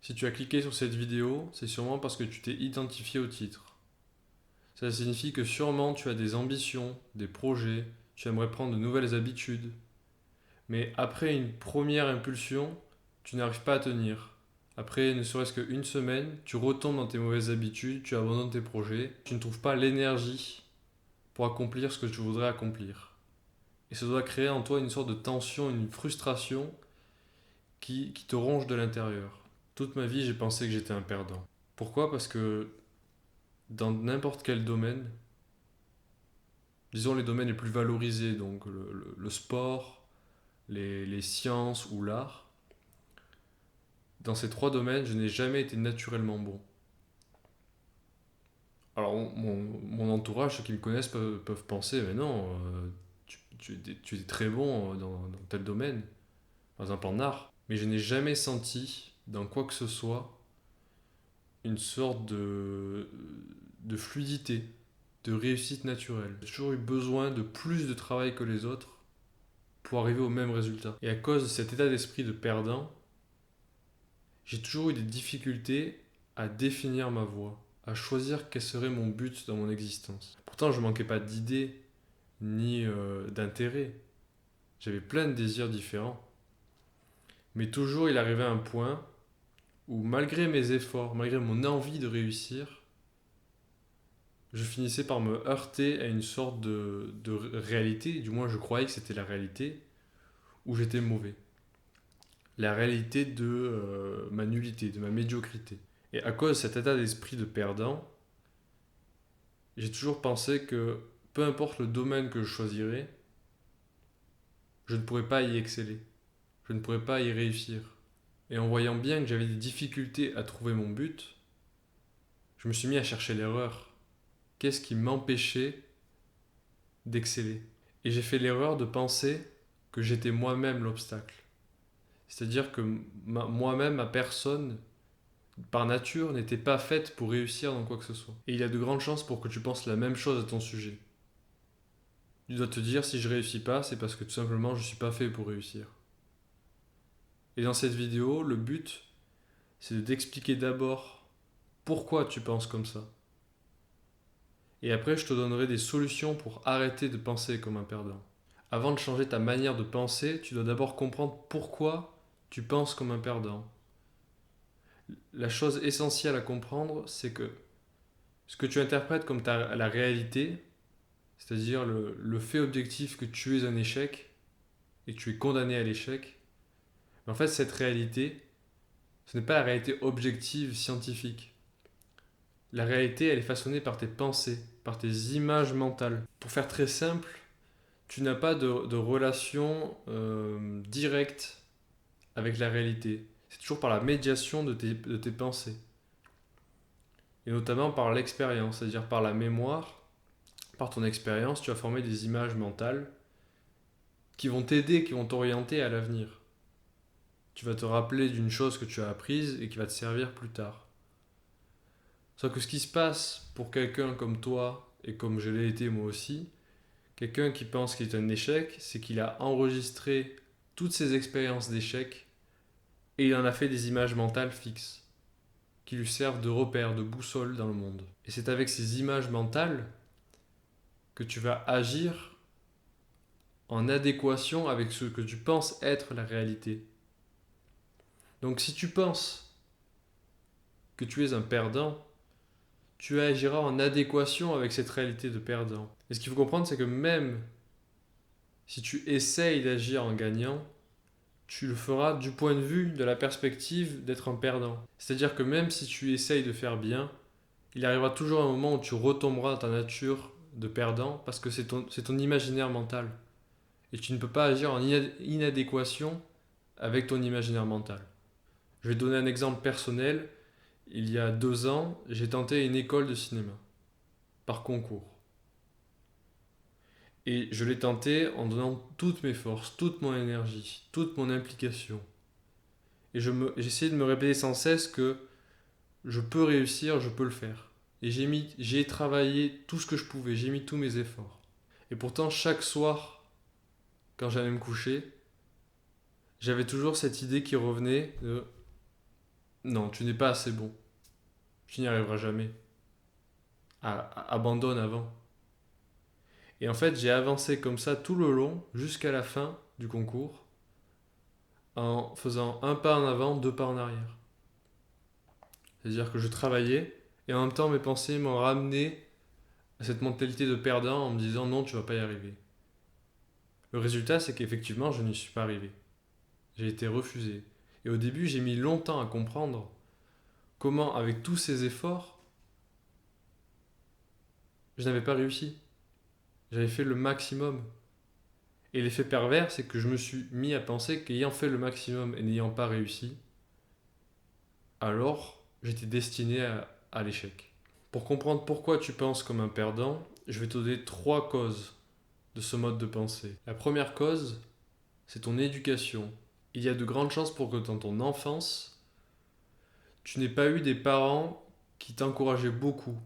Si tu as cliqué sur cette vidéo, c'est sûrement parce que tu t'es identifié au titre. Ça signifie que sûrement tu as des ambitions, des projets, tu aimerais prendre de nouvelles habitudes. Mais après une première impulsion, tu n'arrives pas à tenir. Après ne serait-ce qu'une semaine, tu retombes dans tes mauvaises habitudes, tu abandonnes tes projets, tu ne trouves pas l'énergie pour accomplir ce que tu voudrais accomplir. Et ça doit créer en toi une sorte de tension, une frustration qui te ronge de l'intérieur. Toute ma vie, j'ai pensé que j'étais un perdant. Pourquoi? Parce que dans n'importe quel domaine, disons les domaines les plus valorisés, donc le sport, les sciences ou l'art, dans ces trois domaines, je n'ai jamais été naturellement bon. Alors mon entourage, ceux qui me connaissent, peuvent penser, mais non, tu es très bon dans tel domaine, par exemple en art, mais je n'ai jamais senti dans quoi que ce soit une sorte de fluidité, de réussite naturelle. J'ai toujours eu besoin de plus de travail que les autres pour arriver au même résultat. Et à cause de cet état d'esprit de perdant, j'ai toujours eu des difficultés à définir ma voie, à choisir quel serait mon but dans mon existence. Pourtant, je ne manquais pas d'idées ni d'intérêts. J'avais plein de désirs différents. Mais toujours, il arrivait un point où, malgré mes efforts, malgré mon envie de réussir, je finissais par me heurter à une sorte de réalité, du moins je croyais que c'était la réalité, où j'étais mauvais. La réalité de ma nullité, de ma médiocrité. Et à cause de cet état d'esprit de perdant, j'ai toujours pensé que peu importe le domaine que je choisirais, je ne pourrais pas y exceller. Je ne pourrais pas y réussir. Et en voyant bien que j'avais des difficultés à trouver mon but, je me suis mis à chercher l'erreur. Qu'est-ce qui m'empêchait d'exceller? Et j'ai fait l'erreur de penser que j'étais moi-même l'obstacle. C'est-à-dire que moi-même, ma personne, par nature, n'était pas faite pour réussir dans quoi que ce soit. Et il y a de grandes chances pour que tu penses la même chose à ton sujet. Tu dois te dire, si je réussis pas, c'est parce que tout simplement, je suis pas fait pour réussir. Et dans cette vidéo, le but, c'est de t'expliquer d'abord pourquoi tu penses comme ça. Et après, je te donnerai des solutions pour arrêter de penser comme un perdant. Avant de changer ta manière de penser, tu dois d'abord comprendre pourquoi tu penses comme un perdant. La chose essentielle à comprendre, c'est que ce que tu interprètes comme la réalité, c'est-à-dire le fait objectif que tu es un échec et que tu es condamné à l'échec, en fait, cette réalité, ce n'est pas la réalité objective scientifique. La réalité, elle est façonnée par tes pensées, par tes images mentales. Pour faire très simple, tu n'as pas de relation directe avec la réalité. C'est toujours par la médiation de tes pensées. Et notamment par l'expérience, c'est-à-dire par la mémoire, par ton expérience, tu vas former des images mentales qui vont t'aider, qui vont t'orienter à l'avenir. Tu vas te rappeler d'une chose que tu as apprise et qui va te servir plus tard. Sauf que ce qui se passe pour quelqu'un comme toi, et comme je l'ai été moi aussi, quelqu'un qui pense qu'il est un échec, c'est qu'il a enregistré toutes ses expériences d'échec et il en a fait des images mentales fixes qui lui servent de repère, de boussole dans le monde. Et c'est avec ces images mentales que tu vas agir en adéquation avec ce que tu penses être la réalité. Donc si tu penses que tu es un perdant, tu agiras en adéquation avec cette réalité de perdant. Et ce qu'il faut comprendre, c'est que même si tu essayes d'agir en gagnant, tu le feras du point de vue de la perspective d'être un perdant. C'est-à-dire que même si tu essayes de faire bien, il arrivera toujours un moment où tu retomberas dans ta nature de perdant parce que c'est ton imaginaire mental. Et tu ne peux pas agir en inadéquation avec ton imaginaire mental. Je vais te donner un exemple personnel. Il y a 2 ans, j'ai tenté une école de cinéma, par concours. Et je l'ai tenté en donnant toutes mes forces, toute mon énergie, toute mon implication. Et j'essayais de me répéter sans cesse que je peux réussir, je peux le faire. Et j'ai travaillé tout ce que je pouvais, j'ai mis tous mes efforts. Et pourtant, chaque soir, quand j'allais me coucher, j'avais toujours cette idée qui revenait de non, tu n'es pas assez bon, tu n'y arriveras jamais. Abandonne avant. Et en fait, j'ai avancé comme ça tout le long, jusqu'à la fin du concours, en faisant un pas en avant, deux pas en arrière. C'est-à-dire que je travaillais, et en même temps, mes pensées m'ont ramené à cette mentalité de perdant en me disant non, tu vas pas y arriver. Le résultat, c'est qu'effectivement, je n'y suis pas arrivé. J'ai été refusé. Et au début, j'ai mis longtemps à comprendre comment, avec tous ces efforts, je n'avais pas réussi. J'avais fait le maximum. Et l'effet pervers, c'est que je me suis mis à penser qu'ayant fait le maximum et n'ayant pas réussi, alors j'étais destiné à l'échec. Pour comprendre pourquoi tu penses comme un perdant, je vais te donner trois causes de ce mode de pensée. La première cause, c'est ton éducation. Il y a de grandes chances pour que dans ton enfance, tu n'aies pas eu des parents qui t'encourageaient beaucoup.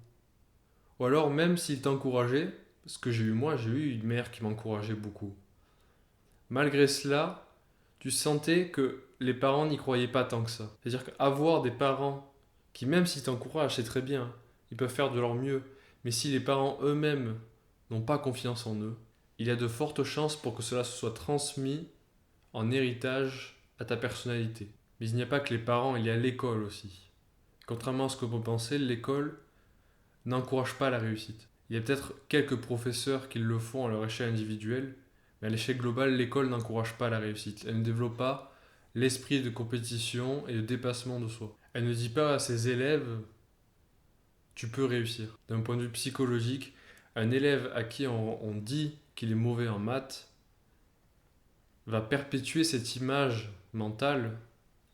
Ou alors, même s'ils t'encourageaient, ce que j'ai eu moi, j'ai eu une mère qui m'encourageait beaucoup. Malgré cela, tu sentais que les parents n'y croyaient pas tant que ça. C'est-à-dire qu'avoir des parents qui, même s'ils t'encouragent, c'est très bien, ils peuvent faire de leur mieux, mais si les parents eux-mêmes n'ont pas confiance en eux, il y a de fortes chances pour que cela se soit transmis en héritage à ta personnalité. Mais il n'y a pas que les parents, il y a l'école aussi. Contrairement à ce que vous pensez, l'école n'encourage pas la réussite. Il y a peut-être quelques professeurs qui le font à leur échelle individuelle, mais à l'échelle globale, l'école n'encourage pas la réussite. Elle ne développe pas l'esprit de compétition et de dépassement de soi. Elle ne dit pas à ses élèves tu peux réussir. D'un point de vue psychologique, un élève à qui on dit qu'il est mauvais en maths va perpétuer cette image mentale,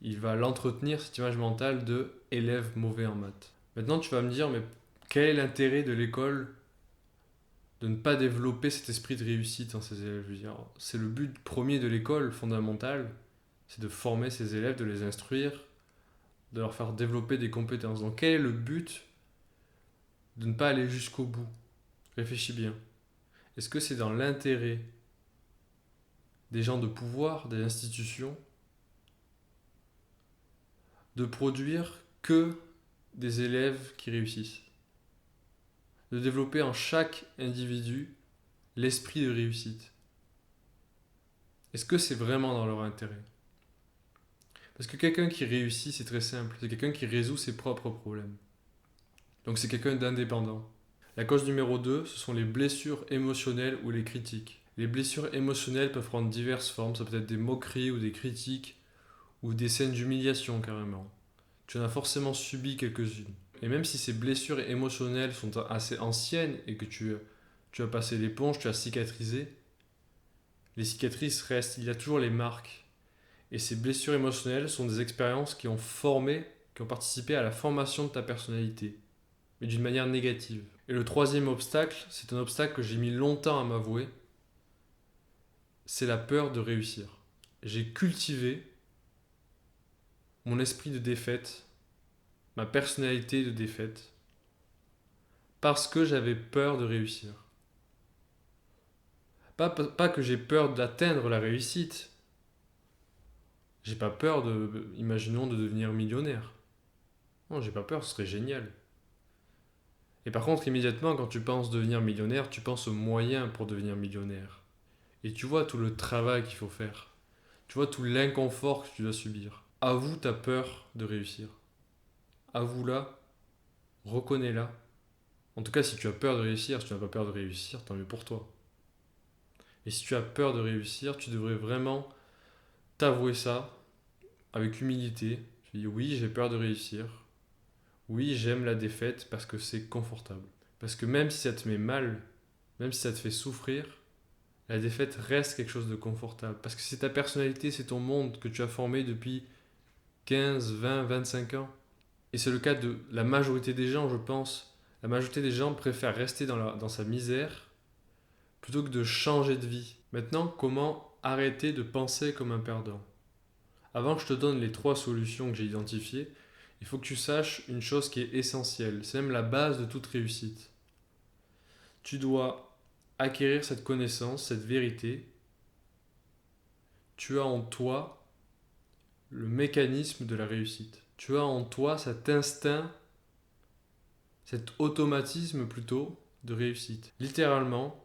il va l'entretenir, cette image mentale de élève mauvais en maths. Maintenant, tu vas me dire, mais quel est l'intérêt de l'école de ne pas développer cet esprit de réussite en ses élèves? Je veux dire, c'est le but premier de l'école fondamentale, c'est de former ses élèves, de les instruire, de leur faire développer des compétences. Donc quel est le but de ne pas aller jusqu'au bout? Réfléchis bien. Est-ce que c'est dans l'intérêt des gens de pouvoir, des institutions, de produire que des élèves qui réussissent? De développer en chaque individu l'esprit de réussite? Est-ce que c'est vraiment dans leur intérêt? Parce que quelqu'un qui réussit, c'est très simple. C'est quelqu'un qui résout ses propres problèmes. Donc c'est quelqu'un d'indépendant. La cause numéro 2, ce sont les blessures émotionnelles ou les critiques. Les blessures émotionnelles peuvent prendre diverses formes. Ça peut être des moqueries ou des critiques ou des scènes d'humiliation carrément. Tu en as forcément subi quelques-unes. Et même si ces blessures émotionnelles sont assez anciennes et que tu as passé l'éponge, tu as cicatrisé, les cicatrices restent, il y a toujours les marques. Et ces blessures émotionnelles sont des expériences qui ont formé, qui ont participé à la formation de ta personnalité, mais d'une manière négative. Et le troisième obstacle, c'est un obstacle que j'ai mis longtemps à m'avouer, c'est la peur de réussir. J'ai cultivé mon esprit de défaite, ma personnalité de défaite, parce que j'avais peur de réussir. Pas que j'ai peur d'atteindre la réussite. J'ai pas peur imaginons, de devenir millionnaire. Non, j'ai pas peur, ce serait génial. Et par contre, immédiatement, quand tu penses devenir millionnaire, tu penses aux moyens pour devenir millionnaire. Et tu vois tout le travail qu'il faut faire. Tu vois tout l'inconfort que tu dois subir. Avoue ta peur de réussir. Avoue-la, reconnais-la. En tout cas, si tu as peur de réussir, si tu n'as pas peur de réussir, tant mieux pour toi. Et si tu as peur de réussir, tu devrais vraiment t'avouer ça avec humilité. Tu dis oui, j'ai peur de réussir. Oui, j'aime la défaite parce que c'est confortable. Parce que même si ça te met mal, même si ça te fait souffrir, la défaite reste quelque chose de confortable. Parce que c'est ta personnalité, c'est ton monde que tu as formé depuis 15, 20, 25 ans. Et c'est le cas de la majorité des gens, je pense. La majorité des gens préfèrent rester dans sa misère plutôt que de changer de vie. Maintenant, comment arrêter de penser comme un perdant? Avant que je te donne les trois solutions que j'ai identifiées, il faut que tu saches une chose qui est essentielle. C'est même la base de toute réussite. Tu dois acquérir cette connaissance, cette vérité. Tu as en toi le mécanisme de la réussite. tu as en toi cet instinct, cet automatisme plutôt de réussite. Littéralement,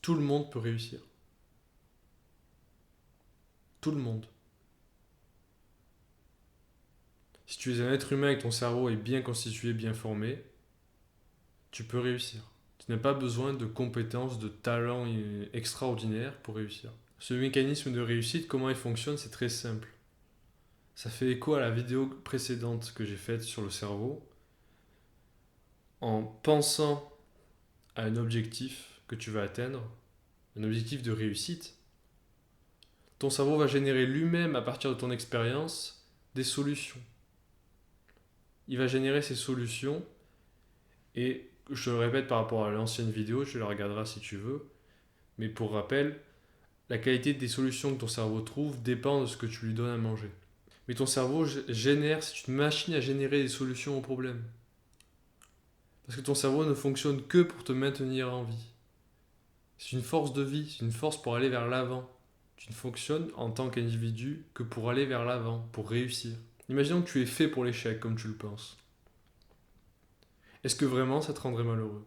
tout le monde peut réussir. Tout le monde. Si tu es un être humain et que ton cerveau est bien constitué, bien formé, tu peux réussir. Tu n'as pas besoin de compétences, de talents extraordinaires pour réussir. Ce mécanisme de réussite, comment il fonctionne, c'est très simple. Ça fait écho à la vidéo précédente que j'ai faite sur le cerveau. En pensant à un objectif que tu vas atteindre, un objectif de réussite, ton cerveau va générer lui-même, à partir de ton expérience, des solutions. Il va générer ces solutions et je le répète par rapport à l'ancienne vidéo, tu la regarderas si tu veux, mais pour rappel, la qualité des solutions que ton cerveau trouve dépend de ce que tu lui donnes à manger. Mais ton cerveau génère, c'est une machine à générer des solutions aux problèmes. Parce que ton cerveau ne fonctionne que pour te maintenir en vie. C'est une force de vie, c'est une force pour aller vers l'avant. Tu ne fonctionnes en tant qu'individu que pour aller vers l'avant, pour réussir. Imaginons que tu es fait pour l'échec comme tu le penses. Est-ce que vraiment ça te rendrait malheureux?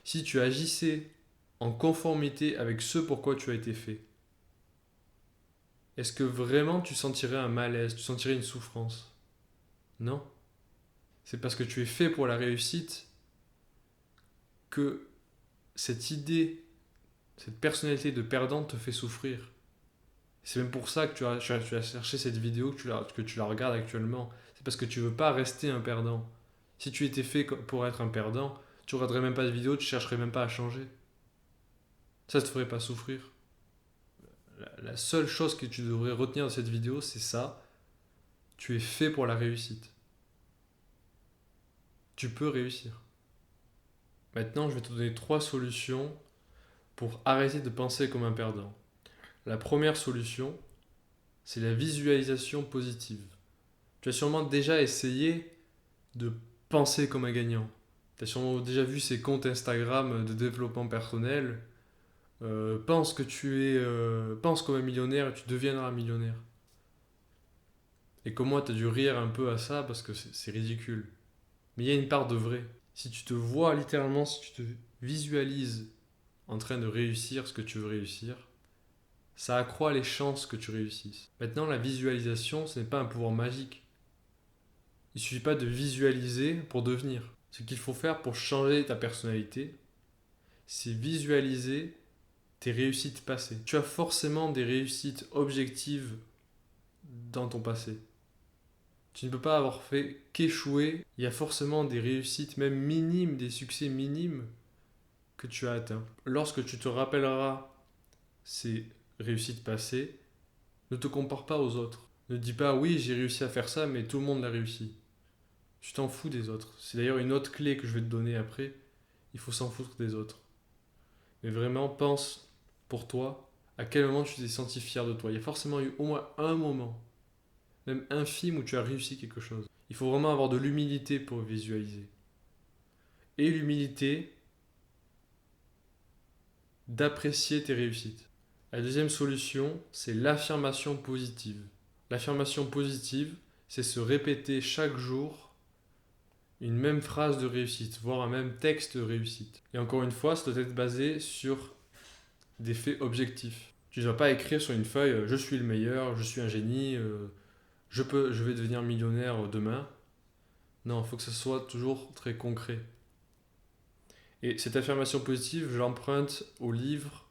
Si tu agissais en conformité avec ce pourquoi tu as été fait, est-ce que vraiment tu sentirais un malaise, tu sentirais une souffrance? Non. C'est parce que tu es fait pour la réussite que cette idée, cette personnalité de perdant te fait souffrir. C'est même pour ça que tu as cherché cette vidéo, que tu la regardes actuellement. C'est parce que tu veux pas rester un perdant. Si tu étais fait pour être un perdant, tu regarderais même pas de vidéo, tu chercherais même pas à changer. Ça te ferait pas souffrir. La seule chose que tu devrais retenir de cette vidéo, c'est ça. Tu es fait pour la réussite. Tu peux réussir. Maintenant, je vais te donner 3 solutions pour arrêter de penser comme un perdant. La première solution, c'est la visualisation positive. Tu as sûrement déjà essayé de penser comme un gagnant. Tu as sûrement déjà vu ces comptes Instagram de développement personnel. Pense comme un millionnaire et tu deviendras un millionnaire. Et comme moi, tu as dû rire un peu à ça parce que c'est ridicule. Mais il y a une part de vrai. Si tu te vois littéralement, si tu te visualises en train de réussir ce que tu veux réussir, ça accroît les chances que tu réussisses. Maintenant, la visualisation, ce n'est pas un pouvoir magique. Il ne suffit pas de visualiser pour devenir. Ce qu'il faut faire pour changer ta personnalité, c'est visualiser tes réussites passées. Tu as forcément des réussites objectives dans ton passé. Tu ne peux pas avoir fait qu'échouer. Il y a forcément des réussites, même minimes, des succès minimes que tu as atteints. Lorsque tu te rappelleras ces réussites passées, ne te compare pas aux autres. Ne dis pas oui, j'ai réussi à faire ça, mais tout le monde l'a réussi. Tu t'en fous des autres. C'est d'ailleurs une autre clé que je vais te donner après. Il faut s'en foutre des autres. Mais vraiment, pense pour toi à quel moment tu t'es senti fier de toi. Il y a forcément eu au moins un moment, même infime, où tu as réussi quelque chose. Il faut vraiment avoir de l'humilité pour visualiser. Et l'humilité d'apprécier tes réussites. La deuxième solution, c'est l'affirmation positive. L'affirmation positive, c'est se répéter chaque jour une même phrase de réussite, voire un même texte de réussite. Et encore une fois, ça doit être basé sur des faits objectifs. Tu ne dois pas écrire sur une feuille je suis le meilleur, je suis un génie, je vais devenir millionnaire demain. Non, il faut que ce soit toujours très concret. Et cette affirmation positive, je l'emprunte au livre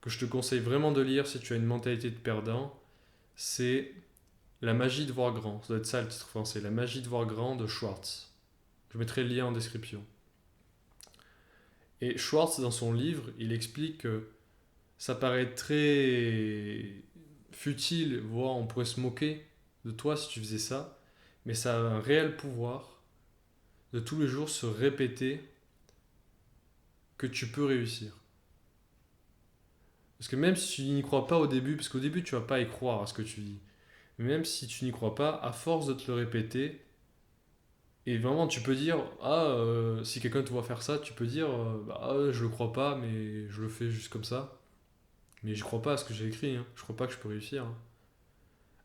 que je te conseille vraiment de lire si tu as une mentalité de perdant. C'est La magie de voir grand. Ça doit être ça le titre français. La magie de voir grand de Schwartz. Je mettrai le lien en description. Et Schwartz, dans son livre, il explique que ça paraît très futile, voire on pourrait se moquer de toi si tu faisais ça, mais ça a un réel pouvoir de tous les jours se répéter que tu peux réussir. Parce que même si tu n'y crois pas au début, parce qu'au début tu vas pas y croire à ce que tu dis, mais même si tu n'y crois pas, à force de te le répéter, et vraiment tu peux dire, si quelqu'un te voit faire ça, tu peux dire, je le crois pas, mais je le fais juste comme ça. Mais je crois pas à ce que j'ai écrit, hein. Je crois pas que je peux réussir, hein.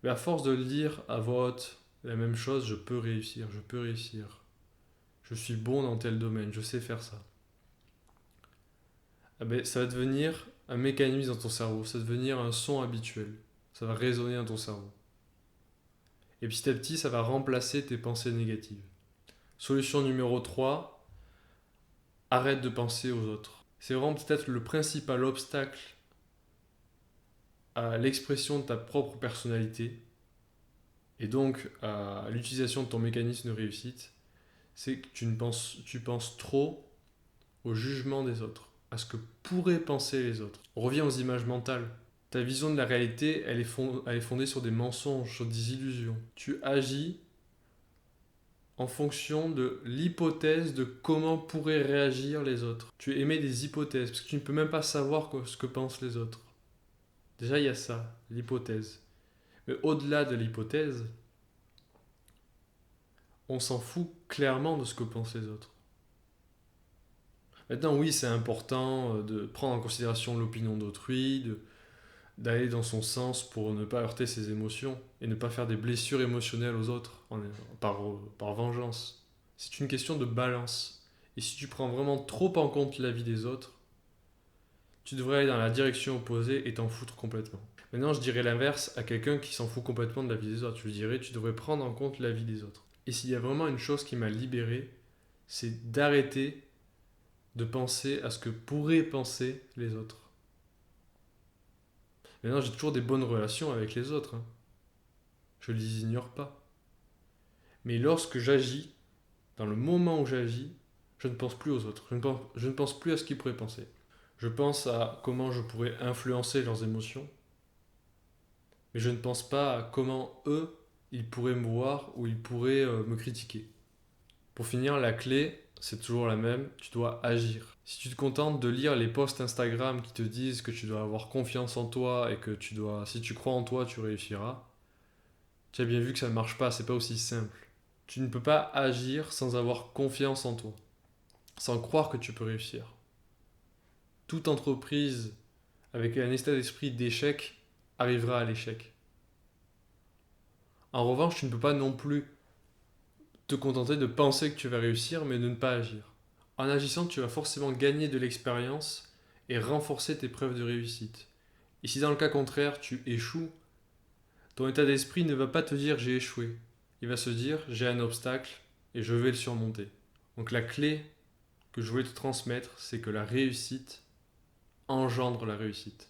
Mais à force de le dire à voix haute, la même chose, je peux réussir, je suis bon dans tel domaine, je sais faire ça. Ah ben, ça va devenir un mécanisme dans ton cerveau, ça va devenir un son habituel, ça va résonner dans ton cerveau. Et petit à petit, ça va remplacer tes pensées négatives. Solution numéro 3, arrête de penser aux autres. C'est vraiment peut-être le principal obstacle à l'expression de ta propre personnalité et donc à l'utilisation de ton mécanisme de réussite, c'est que tu penses trop au jugement des autres, à ce que pourraient penser les autres. On revient aux images mentales. Ta vision de la réalité, elle est fondée sur des mensonges, sur des illusions. Tu agis en fonction de l'hypothèse de comment pourraient réagir les autres. Tu émets des hypothèses, parce que tu ne peux même pas savoir ce que pensent les autres. Déjà, il y a ça, l'hypothèse. Mais au-delà de l'hypothèse, on s'en fout clairement de ce que pensent les autres. Maintenant, oui, c'est important de prendre en considération l'opinion d'autrui, d'aller dans son sens pour ne pas heurter ses émotions et ne pas faire des blessures émotionnelles aux autres par vengeance. C'est une question de balance. Et si tu prends vraiment trop en compte la vie des autres, tu devrais aller dans la direction opposée et t'en foutre complètement. Maintenant, je dirais l'inverse à quelqu'un qui s'en fout complètement de la vie des autres. Je lui dirais, tu devrais prendre en compte la vie des autres. Et s'il y a vraiment une chose qui m'a libéré, c'est d'arrêter de penser à ce que pourraient penser les autres. Maintenant, j'ai toujours des bonnes relations avec les autres, hein. Je ne les ignore pas. Mais lorsque j'agis, dans le moment où j'agis, je ne pense plus aux autres. Je ne pense plus à ce qu'ils pourraient penser. Je pense à comment je pourrais influencer leurs émotions, mais je ne pense pas à comment eux, ils pourraient me voir ou ils pourraient me critiquer. Pour finir, la clé, c'est toujours la même, tu dois agir. Si tu te contentes de lire les posts Instagram qui te disent que tu dois avoir confiance en toi et que si tu crois en toi, tu réussiras, tu as bien vu que ça ne marche pas, c'est pas aussi simple. Tu ne peux pas agir sans avoir confiance en toi, sans croire que tu peux réussir. Toute entreprise avec un état d'esprit d'échec arrivera à l'échec. En revanche, tu ne peux pas non plus te contenter de penser que tu vas réussir mais de ne pas agir. En agissant, tu vas forcément gagner de l'expérience et renforcer tes preuves de réussite. Et si dans le cas contraire, tu échoues, ton état d'esprit ne va pas te dire j'ai échoué. Il va se dire j'ai un obstacle et je vais le surmonter. Donc la clé que je voulais te transmettre, c'est que la réussite engendre la réussite.